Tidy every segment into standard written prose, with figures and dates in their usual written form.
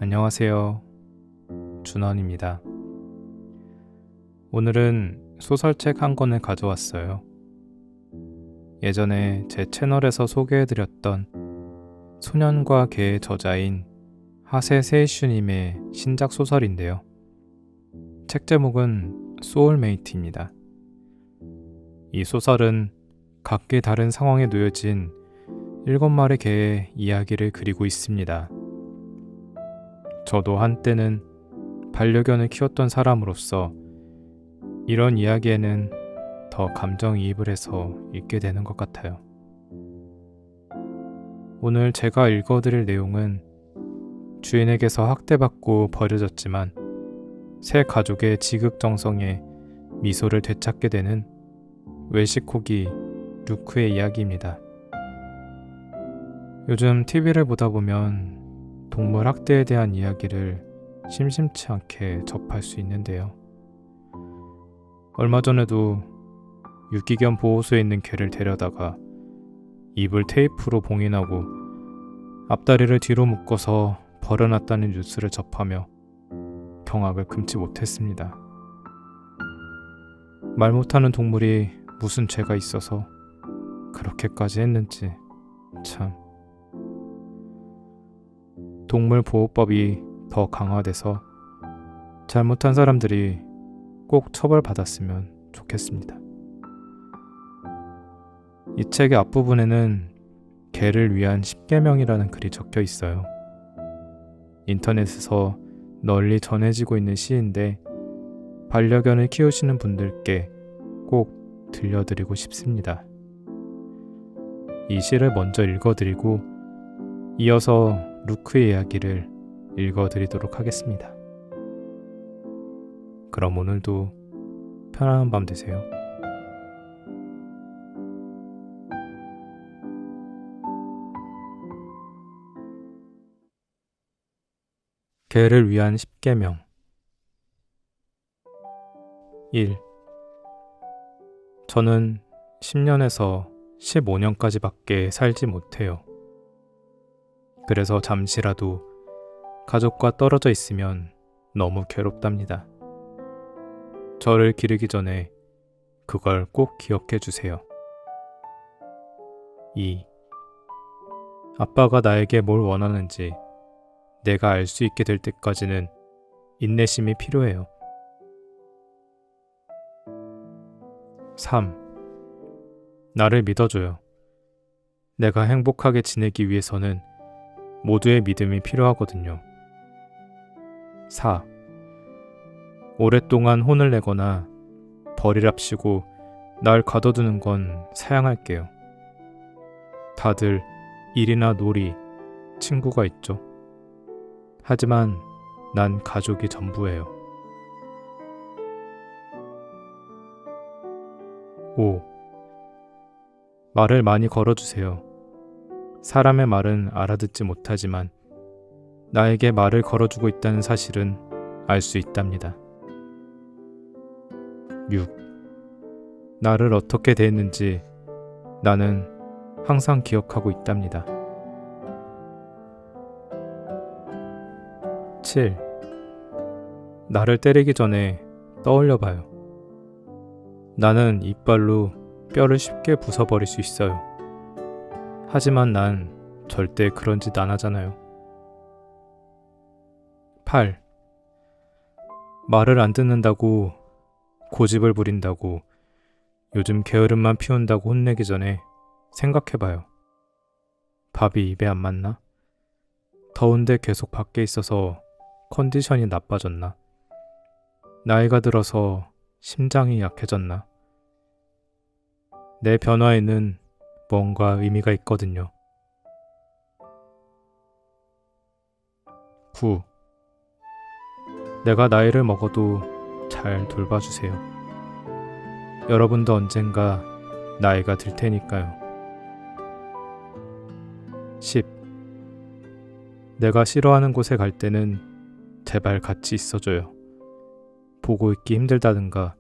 안녕하세요. 준원입니다. 오늘은 소설책 한 권을 가져왔어요. 예전에 제 채널에서 소개해드렸던 소년과 개의 저자인 하세 세이슈님의 신작 소설인데요. 책 제목은 소울메이트입니다. 이 소설은 각기 다른 상황에 놓여진 7마리 개의 이야기를 그리고 있습니다. 저도 한때는 반려견을 키웠던 사람으로서 이런 이야기에는 더 감정이입을 해서 읽게 되는 것 같아요. 오늘 제가 읽어드릴 내용은 주인에게서 학대받고 버려졌지만 새 가족의 지극정성에 미소를 되찾게 되는 외식코기 루크의 이야기입니다. 요즘 TV를 보다 보면 동물 학대에 대한 이야기를 심심치 않게 접할 수 있는데요. 얼마 전에도 유기견 보호소에 있는 개를 데려다가 입을 테이프로 봉인하고 앞다리를 뒤로 묶어서 버려놨다는 뉴스를 접하며 경악을 금치 못했습니다. 말 못하는 동물이 무슨 죄가 있어서 그렇게까지 했는지 참. 동물보호법이 더 강화돼서 잘못한 사람들이 꼭 처벌받았으면 좋겠습니다. 이 책의 앞부분에는 개를 위한 10계명이라는 글이 적혀 있어요. 인터넷에서 널리 전해지고 있는 시인데 반려견을 키우시는 분들께 꼭 들려드리고 싶습니다. 이 시를 먼저 읽어드리고 이어서 루크의 이야기를 읽어드리도록 하겠습니다. 그럼 오늘도 편안한 밤 되세요. 개를 위한 10계명 1. 저는 10년에서 15년까지 밖에 살지 못해요. 그래서 잠시라도 가족과 떨어져 있으면 너무 괴롭답니다. 저를 기르기 전에 그걸 꼭 기억해 주세요. 2. 아빠가 나에게 뭘 원하는지 내가 알 수 있게 될 때까지는 인내심이 필요해요. 3. 나를 믿어줘요. 내가 행복하게 지내기 위해서는 모두의 믿음이 필요하거든요. 4. 오랫동안 혼을 내거나 버리랍시고 날 가둬두는 건 사양할게요. 다들 일이나 놀이, 친구가 있죠. 하지만 난 가족이 전부예요. 5. 말을 많이 걸어주세요. 사람의 말은 알아듣지 못하지만 나에게 말을 걸어주고 있다는 사실은 알 수 있답니다. 6. 나를 어떻게 대했는지 나는 항상 기억하고 있답니다. 7. 나를 때리기 전에 떠올려봐요. 나는 이빨로 뼈를 쉽게 부숴버릴 수 있어요. 하지만 난 절대 그런 짓 안 하잖아요. 8. 말을 안 듣는다고, 고집을 부린다고, 요즘 게으름만 피운다고 혼내기 전에 생각해봐요. 밥이 입에 안 맞나? 더운데 계속 밖에 있어서 컨디션이 나빠졌나? 나이가 들어서 심장이 약해졌나? 내 변화에는 뭔가 의미가 있거든요. 9. 내가 나이를 먹어도 잘 돌봐주세요. 여러분도 언젠가 나이가 들 테니까요. 10. 내가 싫어하는 곳에 갈 때는 제발 같이 있어줘요. 보고 있기 힘들다든가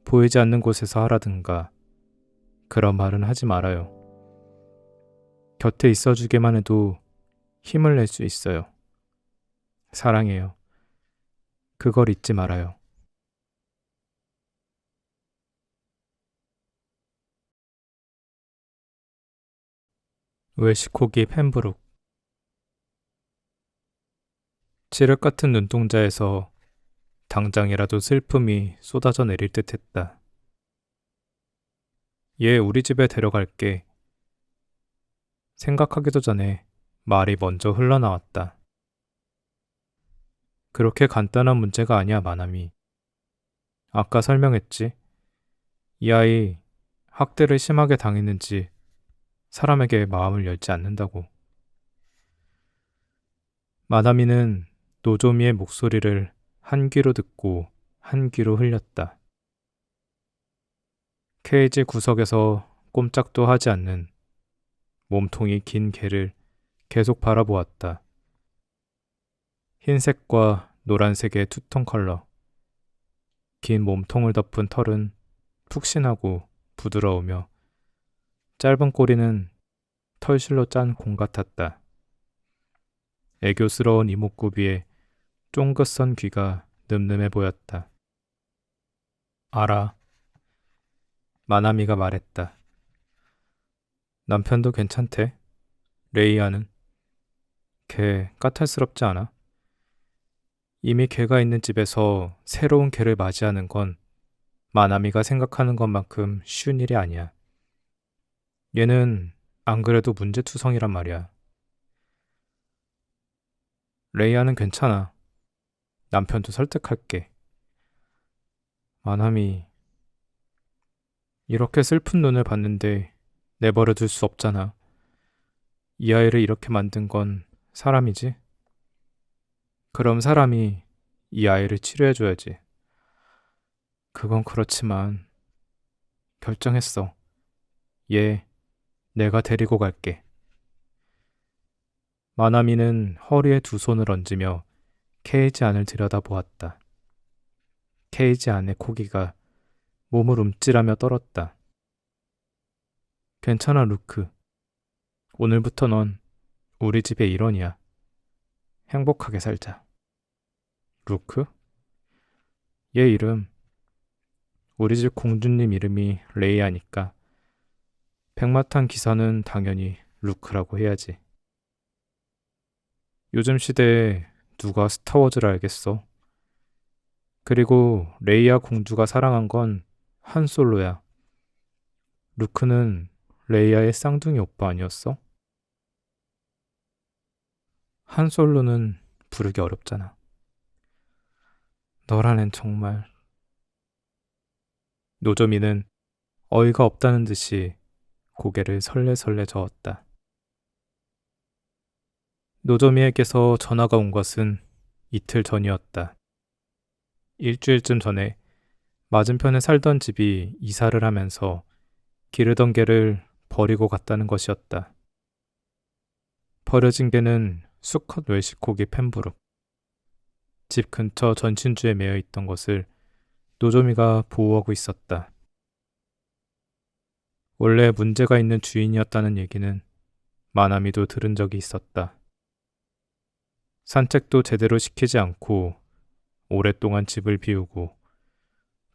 보이지 않는 곳에서 하라든가 그런 말은 하지 말아요. 곁에 있어주기만 해도 힘을 낼 수 있어요. 사랑해요. 그걸 잊지 말아요. 웰시코기 펜브룩. 칠흑 같은 눈동자에서 당장이라도 슬픔이 쏟아져 내릴 듯했다. 얘 우리 집에 데려갈게. 생각하기도 전에 말이 먼저 흘러나왔다. 그렇게 간단한 문제가 아니야, 마나미. 아까 설명했지. 이 아이 학대를 심하게 당했는지 사람에게 마음을 열지 않는다고. 마나미는 노조미의 목소리를 한 귀로 듣고 한 귀로 흘렸다. 케이지 구석에서 꼼짝도 하지 않는 몸통이 긴 개를 계속 바라보았다. 흰색과 노란색의 투톤 컬러. 긴 몸통을 덮은 털은 푹신하고 부드러우며 짧은 꼬리는 털실로 짠 공 같았다. 애교스러운 이목구비에 쫑긋선 귀가 늠름해 보였다. 알아. 마나미가 말했다. 남편도 괜찮대. 레이아는. 걔 까탈스럽지 않아? 이미 걔가 있는 집에서 새로운 걔를 맞이하는 건 마나미가 생각하는 것만큼 쉬운 일이 아니야. 얘는 안 그래도 문제투성이란 말이야. 레이아는 괜찮아. 남편도 설득할게. 마나미, 이렇게 슬픈 눈을 봤는데 내버려 둘 수 없잖아. 이 아이를 이렇게 만든 건 사람이지? 그럼 사람이 이 아이를 치료해줘야지. 그건 그렇지만 결정했어. 얘 내가 데리고 갈게. 마나미는 허리에 두 손을 얹으며 케이지 안을 들여다보았다. 케이지 안의 코기가 몸을 움찔하며 떨었다. 괜찮아, 루크. 오늘부터 넌 우리 집의 일원이야. 행복하게 살자. 루크? 얘 이름, 우리 집 공주님 이름이 레이아니까 백마탄 기사는 당연히 루크라고 해야지. 요즘 시대에 누가 스타워즈를 알겠어? 그리고 레이아 공주가 사랑한 건 한솔로야. 루크는 레이아의 쌍둥이 오빠 아니었어? 한솔로는 부르기 어렵잖아. 너란 앤 정말. 노조미는 어이가 없다는 듯이 고개를 설레설레 저었다. 노조미에게서 전화가 온 것은 이틀 전이었다. 일주일쯤 전에 맞은편에 살던 집이 이사를 하면서 기르던 개를 버리고 갔다는 것이었다. 버려진 개는 수컷 웰시코기 펜브룩. 집 근처 전신주에 매여 있던 것을 노조미가 보호하고 있었다. 원래 문제가 있는 주인이었다는 얘기는 마나미도 들은 적이 있었다. 산책도 제대로 시키지 않고 오랫동안 집을 비우고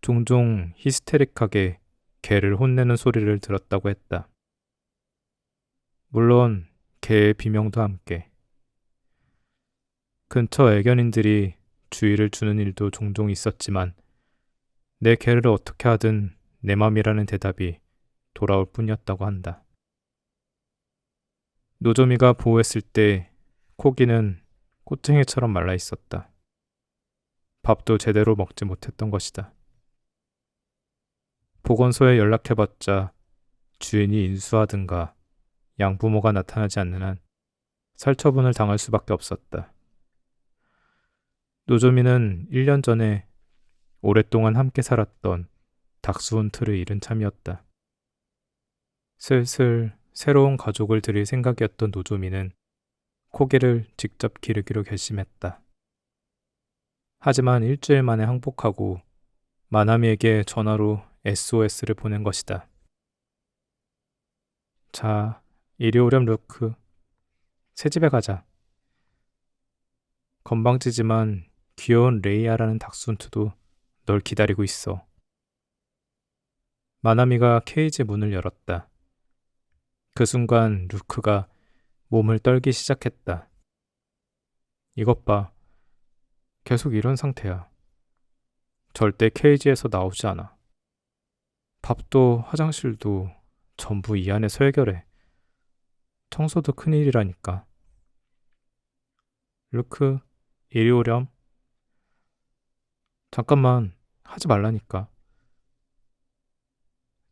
종종 히스테릭하게 개를 혼내는 소리를 들었다고 했다. 물론 개의 비명도 함께. 근처 애견인들이 주의를 주는 일도 종종 있었지만 내 개를 어떻게 하든 내 맘이라는 대답이 돌아올 뿐이었다고 한다. 노조미가 보호했을 때 코기는 꼬챙이처럼 말라 있었다. 밥도 제대로 먹지 못했던 것이다. 보건소에 연락해봤자 주인이 인수하든가 양부모가 나타나지 않는 한 살처분을 당할 수밖에 없었다. 노조미는 1년 전에 오랫동안 함께 살았던 닥스훈트를 잃은 참이었다. 슬슬 새로운 가족을 들일 생각이었던 노조미는 코기를 직접 기르기로 결심했다. 하지만 일주일 만에 항복하고 마나미에게 전화로 SOS를 보낸 것이다. 자, 이리 오렴 루크. 새 집에 가자. 건방지지만 귀여운 레이아라는 닥스훈트도 널 기다리고 있어. 마나미가 케이지 문을 열었다. 그 순간 루크가 몸을 떨기 시작했다. 이것 봐. 계속 이런 상태야. 절대 케이지에서 나오지 않아. 밥도 화장실도 전부 이 안에서 해결해. 청소도 큰일이라니까. 루크, 이리 오렴. 잠깐만, 하지 말라니까.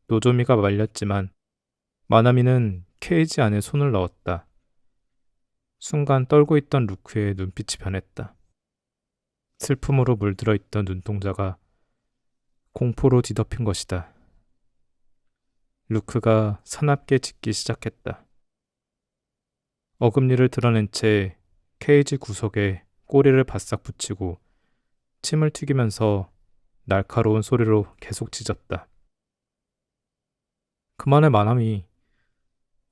노조미가 말렸지만 마나미는 케이지 안에 손을 넣었다. 순간 떨고 있던 루크의 눈빛이 변했다. 슬픔으로 물들어 있던 눈동자가 공포로 뒤덮인 것이다. 루크가 사납게 짖기 시작했다. 어금니를 드러낸 채 케이지 구석에 꼬리를 바싹 붙이고 침을 튀기면서 날카로운 소리로 계속 짖었다. 그만해 마나미.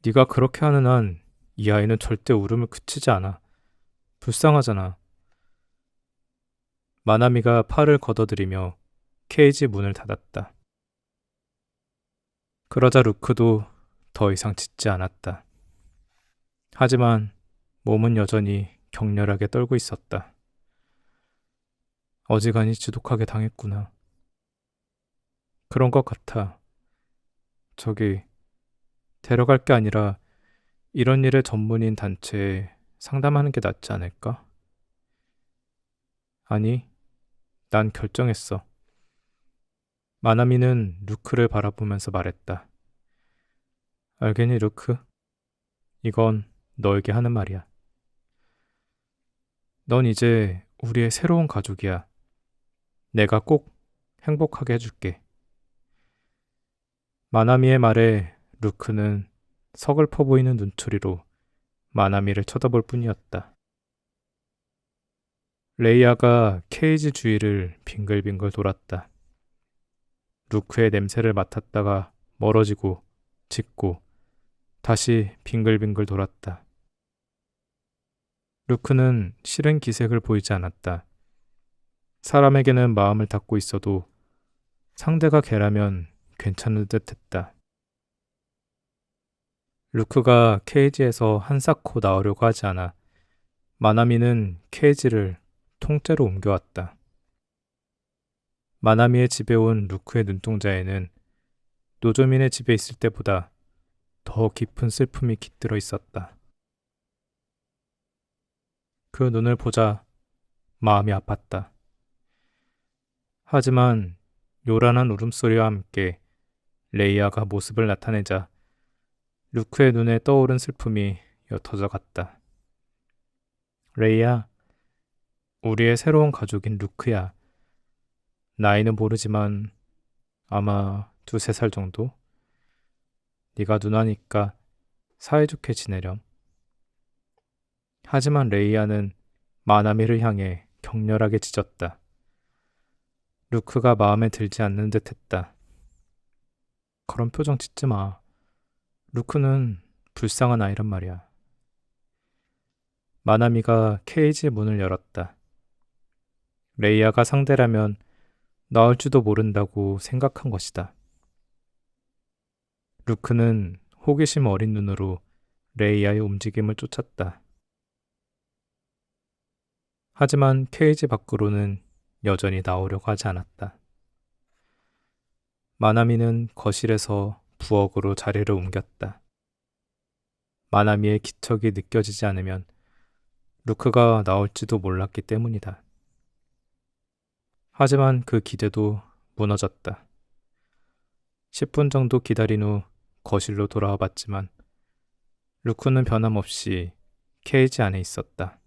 네가 그렇게 하는 한 이 아이는 절대 울음을 그치지 않아. 불쌍하잖아. 마나미가 팔을 걷어들이며 케이지 문을 닫았다. 그러자 루크도 더 이상 짖지 않았다. 하지만 몸은 여전히 격렬하게 떨고 있었다. 어지간히 지독하게 당했구나. 그런 것 같아. 저기, 데려갈 게 아니라 이런 일의 전문인 단체에 상담하는 게 낫지 않을까? 아니, 난 결정했어. 마나미는 루크를 바라보면서 말했다. 알겠니, 루크? 이건 너에게 하는 말이야. 넌 이제 우리의 새로운 가족이야. 내가 꼭 행복하게 해줄게. 마나미의 말에 루크는 서글퍼 보이는 눈초리로 마나미를 쳐다볼 뿐이었다. 레이아가 케이지 주위를 빙글빙글 돌았다. 루크의 냄새를 맡았다가 멀어지고 짖고 다시 빙글빙글 돌았다. 루크는 싫은 기색을 보이지 않았다. 사람에게는 마음을 닫고 있어도 상대가 걔라면 괜찮은 듯 했다. 루크가 케이지에서 한사코 나오려고 하지 않아 마나미는 케이지를 통째로 옮겨왔다. 마나미의 집에 온 루크의 눈동자에는 노조민의 집에 있을 때보다 더 깊은 슬픔이 깃들어 있었다. 그 눈을 보자 마음이 아팠다. 하지만 요란한 울음소리와 함께 레이아가 모습을 나타내자 루크의 눈에 떠오른 슬픔이 옅어져 갔다. 레이아, 우리의 새로운 가족인 루크야. 나이는 모르지만 아마 2~3살 정도? 네가 누나니까 사이좋게 지내렴. 하지만 레이아는 마나미를 향해 격렬하게 짖었다. 루크가 마음에 들지 않는 듯 했다. 그런 표정 짓지 마. 루크는 불쌍한 아이란 말이야. 마나미가 케이지 문을 열었다. 레이아가 상대라면 나올지도 모른다고 생각한 것이다. 루크는 호기심 어린 눈으로 레이아의 움직임을 쫓았다. 하지만 케이지 밖으로는 여전히 나오려고 하지 않았다. 마나미는 거실에서 부엌으로 자리를 옮겼다. 마나미의 기척이 느껴지지 않으면 루크가 나올지도 몰랐기 때문이다. 하지만 그 기대도 무너졌다. 10분 정도 기다린 후 거실로 돌아와 봤지만 루크는 변함없이 케이지 안에 있었다.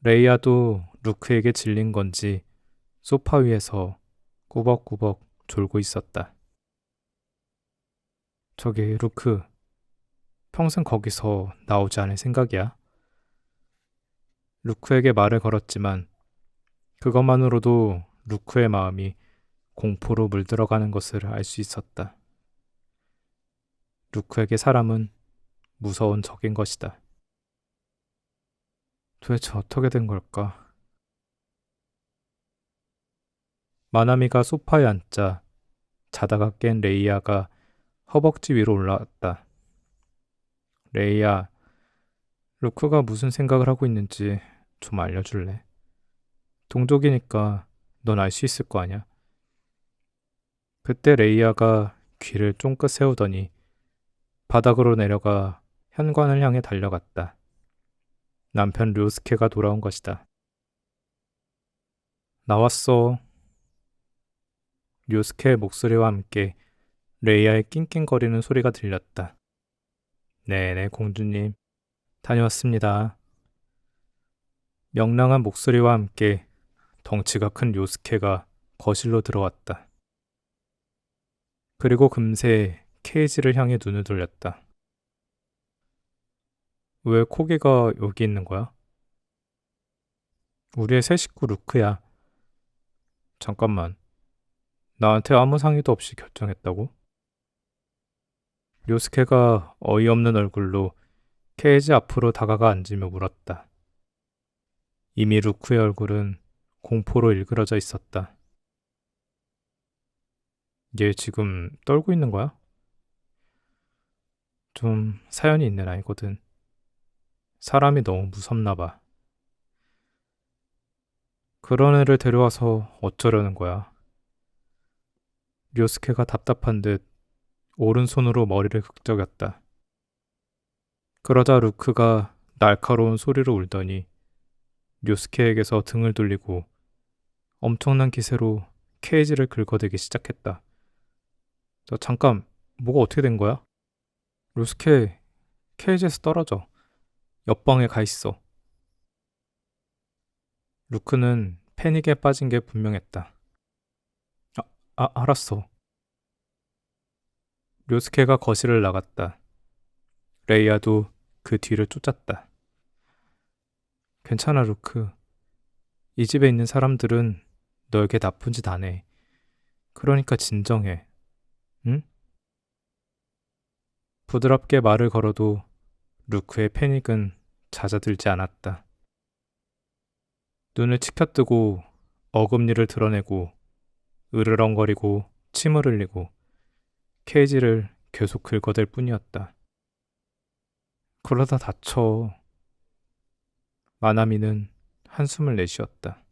레이아도 루크에게 질린 건지 소파 위에서 꾸벅꾸벅 졸고 있었다. 저기 루크, 평생 거기서 나오지 않을 생각이야? 루크에게 말을 걸었지만 그것만으로도 루크의 마음이 공포로 물들어가는 것을 알 수 있었다. 루크에게 사람은 무서운 적인 것이다. 도대체 어떻게 된 걸까? 마나미가 소파에 앉자 자다가 깬 레이야가 허벅지 위로 올라왔다. 레이야, 루크가 무슨 생각을 하고 있는지 좀 알려줄래? 동족이니까 넌 알 수 있을 거 아냐? 그때 레이야가 귀를 쫑긋 세우더니 바닥으로 내려가 현관을 향해 달려갔다. 남편 료스케가 돌아온 것이다. 나왔어. 료스케의 목소리와 함께 레이야의 낑낑거리는 소리가 들렸다. 네네, 공주님. 다녀왔습니다. 명랑한 목소리와 함께 덩치가 큰 료스케가 거실로 들어왔다. 그리고 금세 케이지를 향해 눈을 돌렸다. 왜 코기가 여기 있는 거야? 우리의 새 식구 루크야. 잠깐만. 나한테 아무 상의도 없이 결정했다고? 료스케가 어이없는 얼굴로 케이지 앞으로 다가가 앉으며 물었다. 이미 루크의 얼굴은 공포로 일그러져 있었다. 얘 지금 떨고 있는 거야? 좀 사연이 있는 아이거든. 사람이 너무 무섭나 봐. 그런 애를 데려와서 어쩌려는 거야? 료스케가 답답한 듯 오른손으로 머리를 극적였다. 그러자 루크가 날카로운 소리로 울더니 료스케에게서 등을 돌리고 엄청난 기세로 케이지를 긁어대기 시작했다. 잠깐, 뭐가 어떻게 된 거야? 료스케, 케이지에서 떨어져. 옆방에 가 있어. 루크는 패닉에 빠진 게 분명했다. 알았어. 료스케가 거실을 나갔다. 레이야도 그 뒤를 쫓았다. 괜찮아, 루크. 이 집에 있는 사람들은 너에게 나쁜 짓 안 해. 그러니까 진정해. 응? 부드럽게 말을 걸어도 루크의 패닉은 잦아들지 않았다. 눈을 치켜뜨고 어금니를 드러내고 으르렁거리고 침을 흘리고 케이지를 계속 긁어댈 뿐이었다. 그러다 다쳐. 마나미는 한숨을 내쉬었다.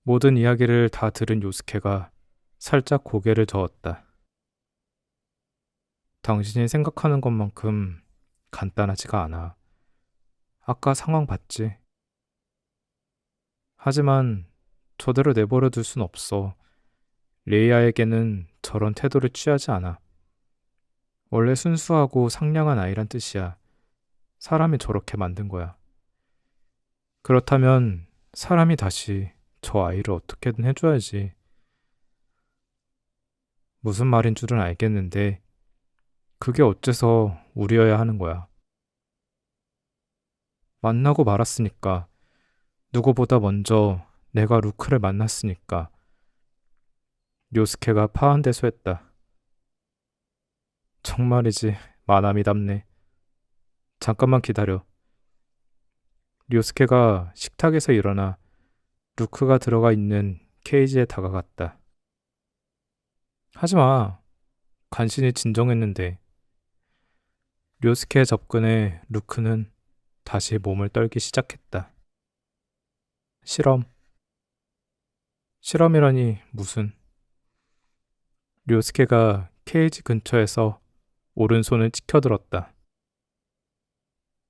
모든 이야기를 다 들은 요스케가 살짝 고개를 저었다. 당신이 생각하는 것만큼 간단하지가 않아. 아까 상황 봤지? 하지만 저대로 내버려 둘 순 없어. 레이아에게는 저런 태도를 취하지 않아. 원래 순수하고 상냥한 아이란 뜻이야. 사람이 저렇게 만든 거야. 그렇다면 사람이 다시 저 아이를 어떻게든 해줘야지. 무슨 말인 줄은 알겠는데 그게 어째서 우리여야 하는 거야. 만나고 말았으니까. 누구보다 먼저 내가 루크를 만났으니까. 료스케가 파한대소했다. 정말이지, 마나미답네. 잠깐만 기다려. 료스케가 식탁에서 일어나 루크가 들어가 있는 케이지에 다가갔다. 하지마. 간신히 진정했는데. 료스케의 접근에 루크는 다시 몸을 떨기 시작했다. 실험. 실험이라니 무슨. 료스케가 케이지 근처에서 오른손을 치켜들었다.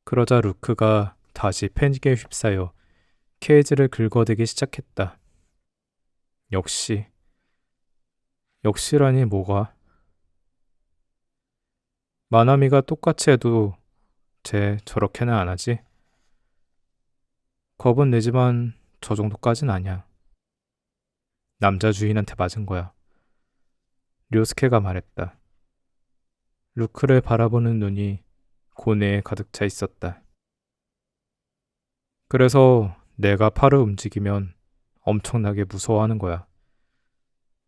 그러자 루크가 다시 패닉에 휩싸여 케이지를 긁어대기 시작했다. 역시라니 뭐가? 마나미가 똑같이 해도 쟤 저렇게는 안 하지? 겁은 내지만 저 정도까진 아니야. 남자 주인한테 맞은 거야. 료스케가 말했다. 루크를 바라보는 눈이 고뇌에 가득 차 있었다. 그래서 내가 팔을 움직이면 엄청나게 무서워하는 거야.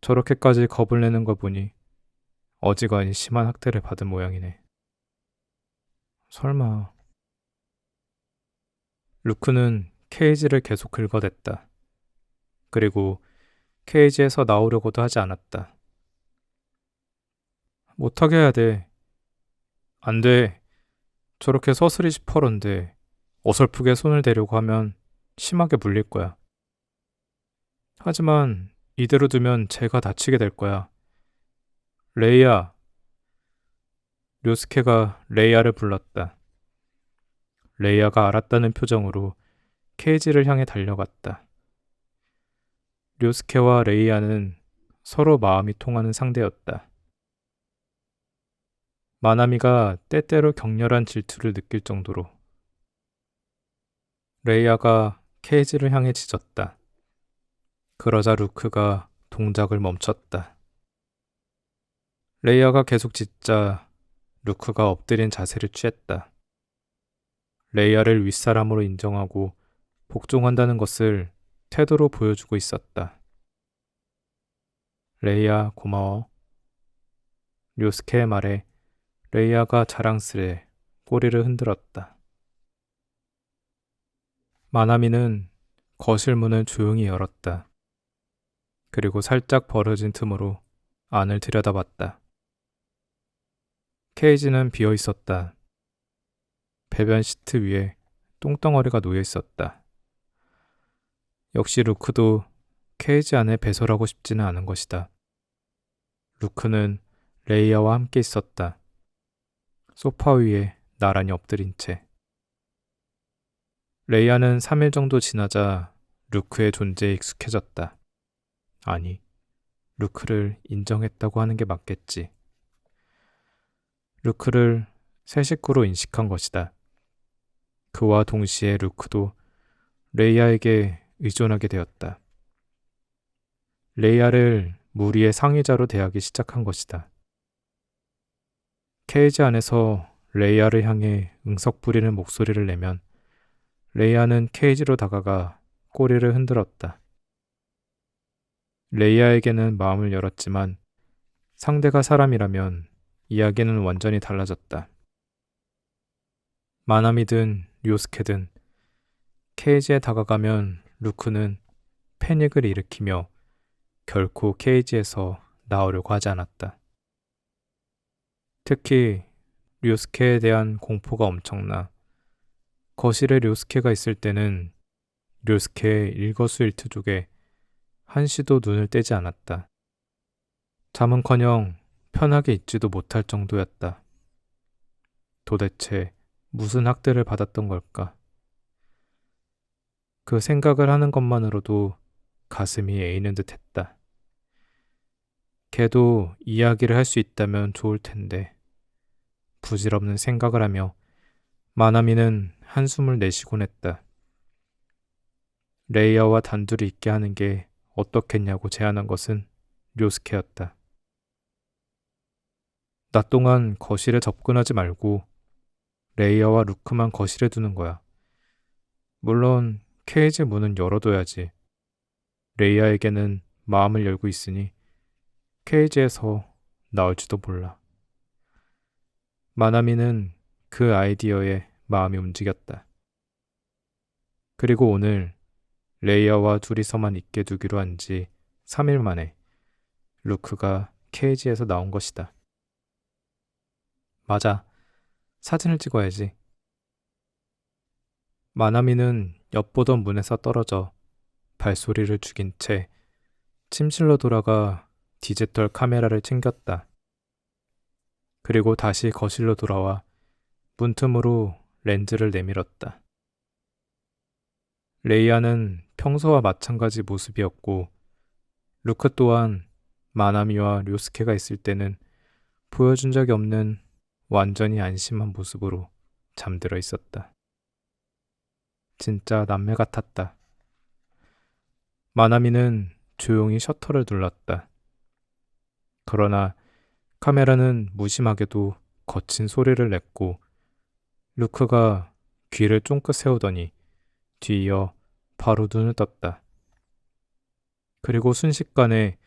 저렇게까지 겁을 내는 거 보니 어지간히 심한 학대를 받은 모양이네. 설마 루크는 케이지를 계속 긁어댔다. 그리고 케이지에서 나오려고도 하지 않았다. 못하게 해야 돼. 안 돼. 저렇게 서슬이 시퍼런데 어설프게 손을 대려고 하면 심하게 물릴 거야. 하지만 이대로 두면 제가 다치게 될 거야. 레이야. 료스케가 레이야를 불렀다. 레이야가 알았다는 표정으로 케이지를 향해 달려갔다. 료스케와 레이야는 서로 마음이 통하는 상대였다. 마나미가 때때로 격렬한 질투를 느낄 정도로. 레이야가 케이지를 향해 짖었다. 그러자 루크가 동작을 멈췄다. 레이야가 계속 짖자 루크가 엎드린 자세를 취했다. 레이야를 윗사람으로 인정하고 복종한다는 것을 태도로 보여주고 있었다. 레이야 고마워. 료스케의 말에 레이야가 자랑스레 꼬리를 흔들었다. 마나미는 거실 문을 조용히 열었다. 그리고 살짝 벌어진 틈으로 안을 들여다봤다. 케이지는 비어 있었다. 배변 시트 위에 똥덩어리가 놓여 있었다. 역시 루크도 케이지 안에 배설하고 싶지는 않은 것이다. 루크는 레이야와 함께 있었다. 소파 위에 나란히 엎드린 채. 레이야는 3일 정도 지나자 루크의 존재에 익숙해졌다. 아니, 루크를 인정했다고 하는 게 맞겠지. 루크를 새 식구로 인식한 것이다. 그와 동시에 루크도 레이야에게 의존하게 되었다. 레이야를 무리의 상위자로 대하기 시작한 것이다. 케이지 안에서 레이야를 향해 응석 부리는 목소리를 내면 레이야는 케이지로 다가가 꼬리를 흔들었다. 레이야에게는 마음을 열었지만 상대가 사람이라면 이야기는 완전히 달라졌다. 마나미든 료스케든 케이지에 다가가면 루크는 패닉을 일으키며 결코 케이지에서 나오려고 하지 않았다. 특히 료스케에 대한 공포가 엄청나 거실에 료스케가 있을 때는 료스케의 일거수일투족에 한시도 눈을 떼지 않았다. 잠은커녕 편하게 있지도 못할 정도였다. 도대체 무슨 학대를 받았던 걸까? 그 생각을 하는 것만으로도 가슴이 에이는 듯 했다. 걔도 이야기를 할 수 있다면 좋을 텐데. 부질없는 생각을 하며 마나미는 한숨을 내쉬곤 했다. 레이야와 단둘이 있게 하는 게 어떻겠냐고 제안한 것은 료스케였다. 낮 동안 거실에 접근하지 말고 레이야와 루크만 거실에 두는 거야. 물론 케이지 문은 열어둬야지. 레이야에게는 마음을 열고 있으니 케이지에서 나올지도 몰라. 마나미는 그 아이디어에 마음이 움직였다. 그리고 오늘 레이야와 둘이서만 있게 두기로 한 지 3일 만에 루크가 케이지에서 나온 것이다. 맞아. 사진을 찍어야지. 마나미는 엿보던 문에서 떨어져 발소리를 죽인 채 침실로 돌아가 디지털 카메라를 챙겼다. 그리고 다시 거실로 돌아와 문틈으로 렌즈를 내밀었다. 레이야는 평소와 마찬가지 모습이었고 루크 또한 마나미와 료스케가 있을 때는 보여준 적이 없는 완전히 안심한 모습으로 잠들어 있었다. 진짜 남매 같았다. 마나미는 조용히 셔터를 눌렀다. 그러나 카메라는 무심하게도 거친 소리를 냈고 루크가 귀를 쫑긋 세우더니 뒤이어 바로 눈을 떴다. 그리고 순식간에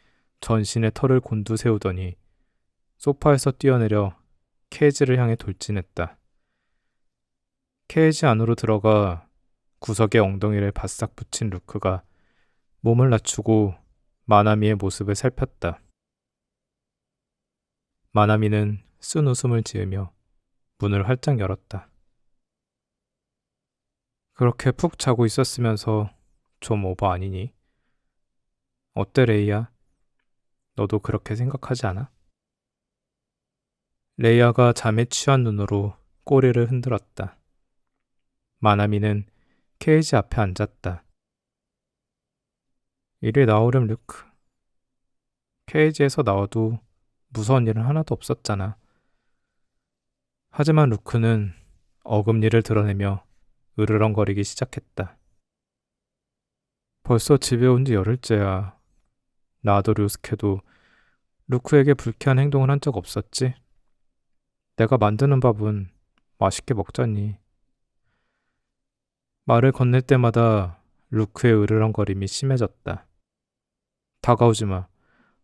전신의 털을 곤두세우더니 소파에서 뛰어내려 케이지를 향해 돌진했다. 케이지 안으로 들어가 구석에 엉덩이를 바싹 붙인 루크가 몸을 낮추고 마나미의 모습을 살폈다. 마나미는 쓴 웃음을 지으며 문을 활짝 열었다. 그렇게 푹 자고 있었으면서 좀 오버 아니니? 어때, 레이야? 너도 그렇게 생각하지 않아? 레이야가 잠에 취한 눈으로 꼬리를 흔들었다. 마나미는 케이지 앞에 앉았다. 이리 나오렴, 루크. 케이지에서 나와도 무서운 일은 하나도 없었잖아. 하지만 루크는 어금니를 드러내며 으르렁거리기 시작했다. 벌써 집에 온 지 열흘째야. 나도 류스케도 루크에게 불쾌한 행동을 한 적 없었지? 내가 만드는 밥은 맛있게 먹잖니. 말을 건넬 때마다 루크의 으르렁거림이 심해졌다. 다가오지 마.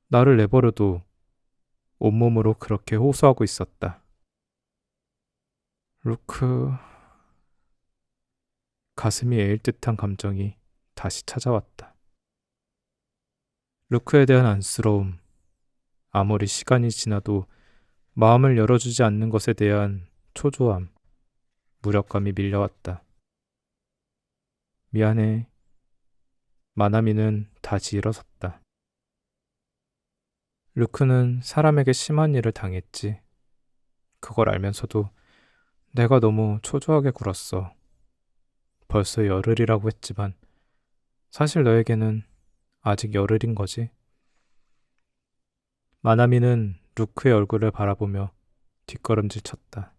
나를 내버려도 온몸으로 그렇게 호소하고 있었다. 루크... 가슴이 에일 듯한 감정이 다시 찾아왔다. 루크에 대한 안쓰러움, 아무리 시간이 지나도 마음을 열어주지 않는 것에 대한 초조함, 무력감이 밀려왔다. 미안해. 마나미는 다시 일어섰다. 루크는 사람에게 심한 일을 당했지. 그걸 알면서도 내가 너무 초조하게 굴었어. 벌써 열흘이라고 했지만 사실 너에게는 아직 열흘인 거지. 마나미는 루크의 얼굴을 바라보며 뒷걸음질 쳤다.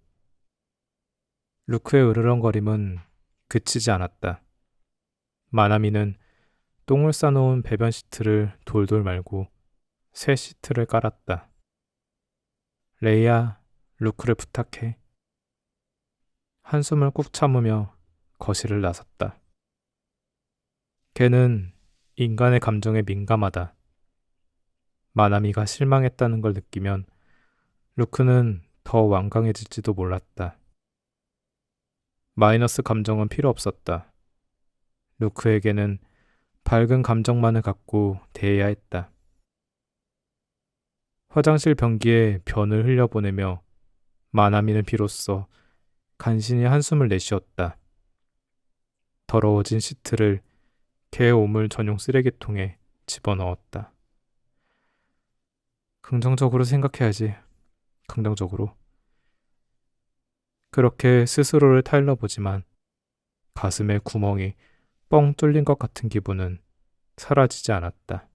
루크의 으르렁거림은 그치지 않았다. 마나미는 똥을 싸놓은 배변 시트를 돌돌 말고 새 시트를 깔았다. 레이야, 루크를 부탁해. 한숨을 꾹 참으며 거실을 나섰다. 걔는 인간의 감정에 민감하다. 마나미가 실망했다는 걸 느끼면 루크는 더 완강해질지도 몰랐다. 마이너스 감정은 필요 없었다. 루크에게는 밝은 감정만을 갖고 대해야 했다. 화장실 변기에 변을 흘려보내며 마나미는 비로소 간신히 한숨을 내쉬었다. 더러워진 시트를 개 오물 전용 쓰레기통에 집어넣었다. 긍정적으로 생각해야지. 긍정적으로. 그렇게 스스로를 타일러보지만 가슴에 구멍이 뻥 뚫린 것 같은 기분은 사라지지 않았다.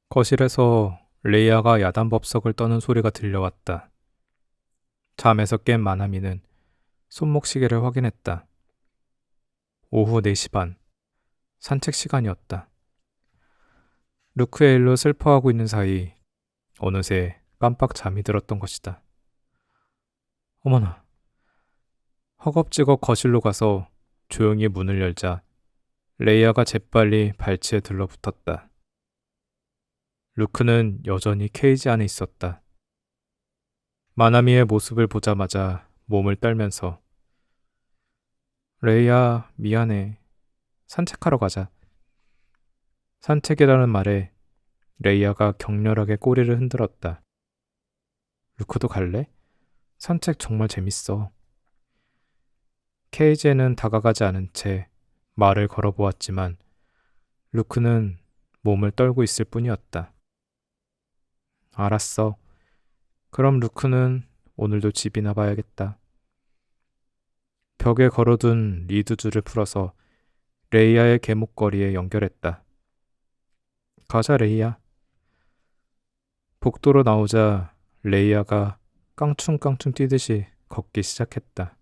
거실에서 레이아가 야단법석을 떠는 소리가 들려왔다. 잠에서 깬 마나미는 손목시계를 확인했다. 오후 4시 반, 산책 시간이었다. 루크의 일로 슬퍼하고 있는 사이 어느새 깜빡 잠이 들었던 것이다. 어머나. 허겁지겁 거실로 가서 조용히 문을 열자 레이아가 재빨리 발치에 들러붙었다. 루크는 여전히 케이지 안에 있었다. 마나미의 모습을 보자마자 몸을 떨면서 레이야, 미안해. 산책하러 가자. 산책이라는 말에 레이아가 격렬하게 꼬리를 흔들었다. 루크도 갈래? 산책 정말 재밌어. 케이지에는 다가가지 않은 채 말을 걸어보았지만 루크는 몸을 떨고 있을 뿐이었다. 알았어. 그럼 루크는 오늘도 집이나 봐야겠다. 벽에 걸어둔 리드줄을 풀어서 레이아의 개목걸이에 연결했다. 가자, 레이아. 복도로 나오자 레이아가 깡충깡충 뛰듯이 걷기 시작했다.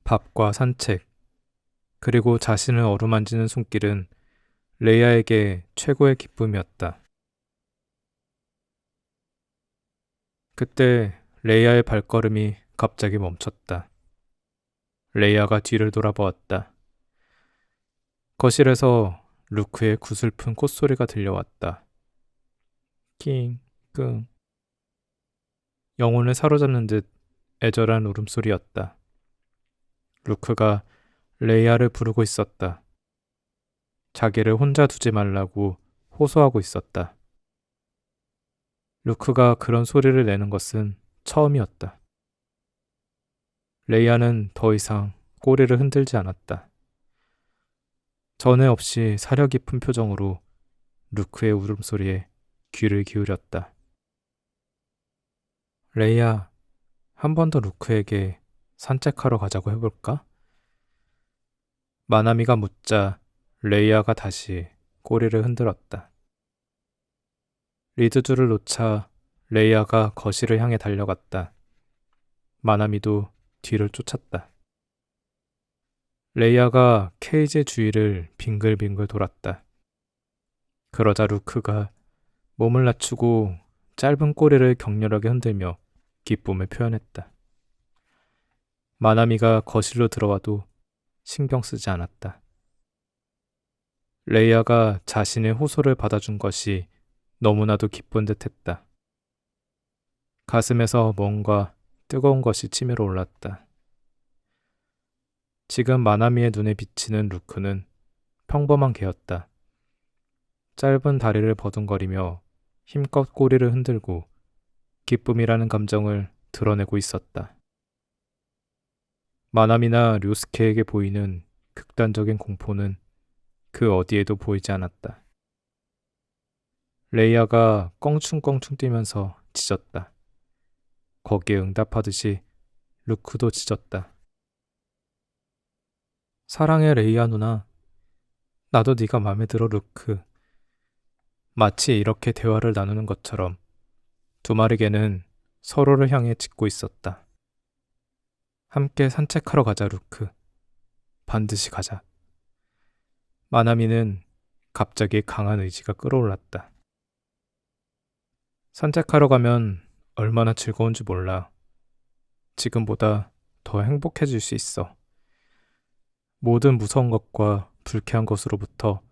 밥과 산책, 그리고 자신을 어루만지는 손길은 레이아에게 최고의 기쁨이었다. 그때 레이아의 발걸음이 갑자기 멈췄다. 레이아가 뒤를 돌아보았다. 거실에서 루크의 구슬픈 콧소리가 들려왔다. 킹, 끙. 영혼을 사로잡는 듯 애절한 울음소리였다. 루크가 레이아를 부르고 있었다. 자기를 혼자 두지 말라고 호소하고 있었다. 루크가 그런 소리를 내는 것은 처음이었다. 레이아는 더 이상 꼬리를 흔들지 않았다. 전에 없이 사려 깊은 표정으로 루크의 울음소리에 귀를 기울였다. 레이아, 한 번 더 루크에게 산책하러 가자고 해볼까? 마나미가 묻자 레이아가 다시 꼬리를 흔들었다. 리드줄을 놓자 레이아가 거실을 향해 달려갔다. 마나미도 뒤를 쫓았다. 레이아가 케이지 주위를 빙글빙글 돌았다. 그러자 루크가 몸을 낮추고 짧은 꼬리를 격렬하게 흔들며 기쁨을 표현했다. 마나미가 거실로 들어와도 신경 쓰지 않았다. 레이아가 자신의 호소를 받아준 것이 너무나도 기쁜 듯 했다. 가슴에서 뭔가 뜨거운 것이 치밀어 올랐다. 지금 마나미의 눈에 비치는 루크는 평범한 개였다. 짧은 다리를 버둥거리며 힘껏 꼬리를 흔들고 기쁨이라는 감정을 드러내고 있었다. 마나미나 료스케에게 보이는 극단적인 공포는 그 어디에도 보이지 않았다. 레이아가 껑충껑충 뛰면서 짖었다. 거기에 응답하듯이 루크도 짖었다. 사랑해 레이아 누나. 나도 네가 마음에 들어 루크. 마치 이렇게 대화를 나누는 것처럼 두 마리 개는 서로를 향해 짖고 있었다. 함께 산책하러 가자 루크. 반드시 가자. 마나미는 갑자기 강한 의지가 끌어올랐다. 산책하러 가면 얼마나 즐거운지 몰라. 지금보다 더 행복해질 수 있어. 모든 무서운 것과 불쾌한 것으로부터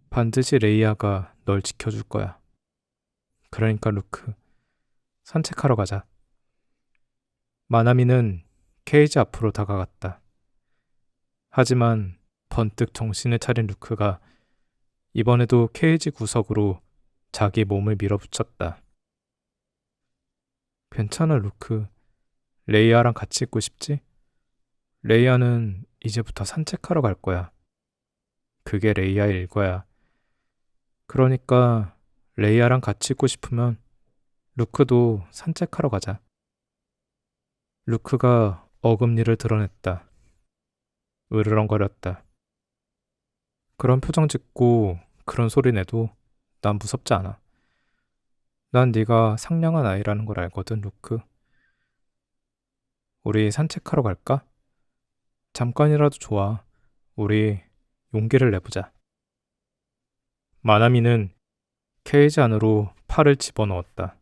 반드시 레이아가 널 지켜줄 거야. 그러니까 루크, 산책하러 가자. 마나미는 케이지 앞으로 다가갔다. 하지만 번뜩 정신을 차린 루크가 이번에도 케이지 구석으로 자기 몸을 밀어붙였다. 괜찮아 루크. 레이아랑 같이 있고 싶지? 레이아는 이제부터 산책하러 갈 거야. 그게 레이아의 일과야. 그러니까 레이아랑 같이 있고 싶으면 루크도 산책하러 가자. 루크가 어금니를 드러냈다. 으르렁거렸다. 그런 표정 짓고 그런 소리 내도 난 무섭지 않아. 난 네가 상냥한 아이라는 걸 알거든, 루크. 우리 산책하러 갈까? 잠깐이라도 좋아. 우리 용기를 내보자. 마나미는 케이지 안으로 팔을 집어넣었다.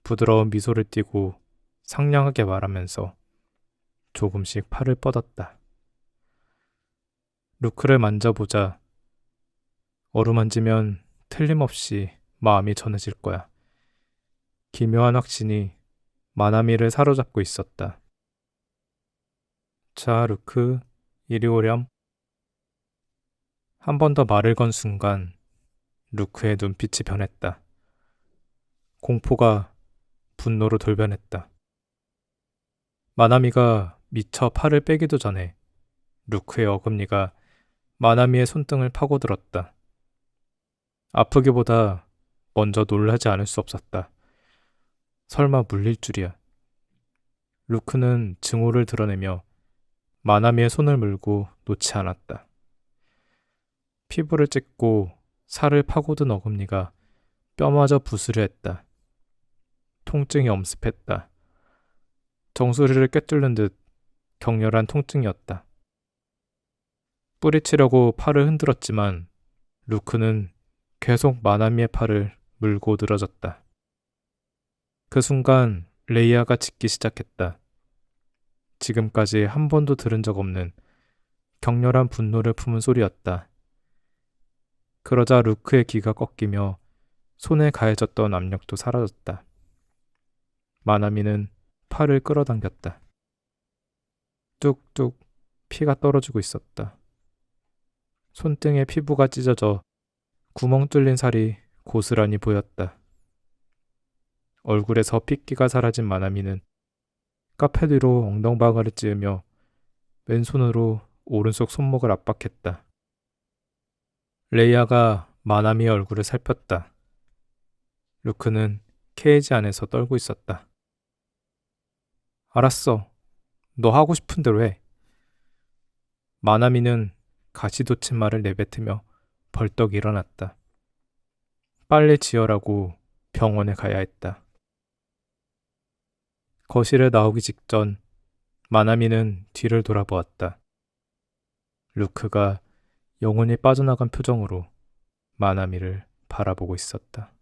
부드러운 미소를 띠고 상냥하게 말하면서 조금씩 팔을 뻗었다. 루크를 만져보자. 어루만지면 틀림없이 마음이 전해질 거야. 기묘한 확신이 마나미를 사로잡고 있었다. 자, 루크, 이리 오렴. 한 번 더 말을 건 순간 루크의 눈빛이 변했다. 공포가 분노로 돌변했다. 마나미가 미처 팔을 빼기도 전에 루크의 어금니가 마나미의 손등을 파고들었다. 아프기보다 먼저 놀라지 않을 수 없었다. 설마 물릴 줄이야. 루크는 증오를 드러내며 마나미의 손을 물고 놓지 않았다. 피부를 찢고 살을 파고든 어금니가 뼈마저 부스려 했다. 통증이 엄습했다. 정수리를 꿰뚫는 듯 격렬한 통증이었다. 뿌리치려고 팔을 흔들었지만 루크는 계속 마나미의 팔을 물고 늘어졌다. 그 순간 레이아가 짖기 시작했다. 지금까지 한 번도 들은 적 없는 격렬한 분노를 품은 소리였다. 그러자 루크의 기가 꺾이며 손에 가해졌던 압력도 사라졌다. 마나미는 팔을 끌어당겼다. 뚝뚝 피가 떨어지고 있었다. 손등에 피부가 찢어져 구멍 뚫린 살이 고스란히 보였다. 얼굴에서 핏기가 사라진 마나미는 카페 뒤로 엉덩방아를 찌으며 왼손으로 오른쪽 손목을 압박했다. 레이아가 마나미의 얼굴을 살폈다. 루크는 케이지 안에서 떨고 있었다. 알았어. 너 하고 싶은 대로 해. 마나미는 가시돋친 말을 내뱉으며 벌떡 일어났다. 빨리 지어라고 병원에 가야 했다. 거실에 나오기 직전 마나미는 뒤를 돌아보았다. 루크가 영혼이 빠져나간 표정으로 마나미를 바라보고 있었다.